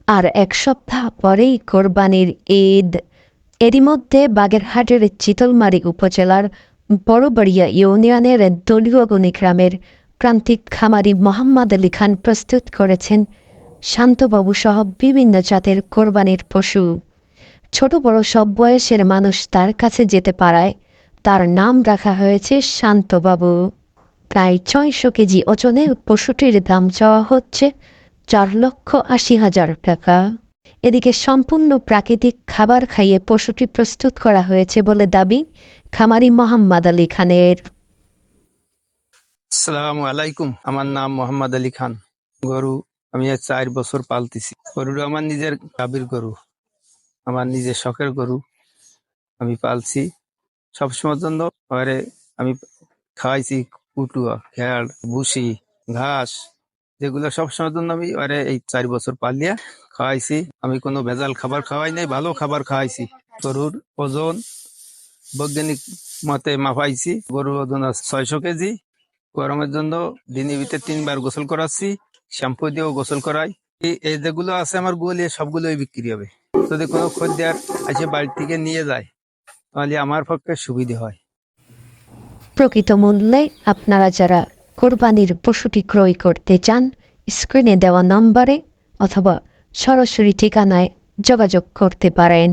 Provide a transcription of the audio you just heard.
আর এক সপ্তাহ পরেই কোরবানির ঈদ। এরই মধ্যে বাগেরহাটের চিতলমারী উপজেলার বড়বাড়িয়া ইউনিয়নের দলীয়গণি গ্রামের প্রান্তিক খামারি মোহাম্মদ আলী খান প্রস্তুত করেছেন শান্তবাবু সহ বিভিন্ন জাতের কোরবানির পশু। ছোট বড় সব বয়সের মানুষ তার কাছে যেতে পারায় তার নাম রাখা হয়েছে শান্তবাবু। প্রায় ৬০০ কেজি ওজনের পশুটির দাম চাওয়া হচ্ছে ৪,৮০,০০০ টাকা। এদিকে সম্পূর্ণ প্রাকৃতিক খাবার খাইয়ে পশুটি প্রস্তুত করা হয়েছে বলে দাবি খামারি মোহাম্মদ আলী খানের। আসসালামু আলাইকুম, আমার নাম মোহাম্মদ আলী খান। গরু আমি ৪ বছর পালতেছি। গরুটা আমার নিজের গাভীর গরু, আমার নিজের শখের গরু। আমি পালছি সবসময়ের জন্য। পরে আমি খাওয়াইছি কুটুয়া, খেয়াল, ভুসি, ঘাস, যেগুলো সবসময়ের জন্য আমি এই ৪ বছর পালিয়া খাওয়াইছি। আমি কোনো ভেজাল খাবার খাওয়াই নাই, ভালো খাবার খাওয়াইছি। গরুর ওজন বৈজ্ঞানিক মতে মাপাইছি। গরুর ওজন আছে ৬০০ কেজি। গরমের জন্য দিনের ভিতরে ৩ বার গোসল করাচ্ছি, শ্যাম্পু দিয়েও গোসল করাই। এই যেগুলো আছে আমার গোয়ালিয়ে সবগুলোই বিক্রি হবে। যদি কোনো খদ্দের এসে বাড়ি থেকে নিয়ে যায় তাহলে আমার পক্ষে সুবিধা হয়। প্রকৃত মূল্যে আপনারা যারা কোরবানির পশুটি ক্রয় করতে চান, স্ক্রিনে দেওয়া নম্বরে অথবা সরাসরি ঠিকানায় যোগাযোগ করতে পারেন।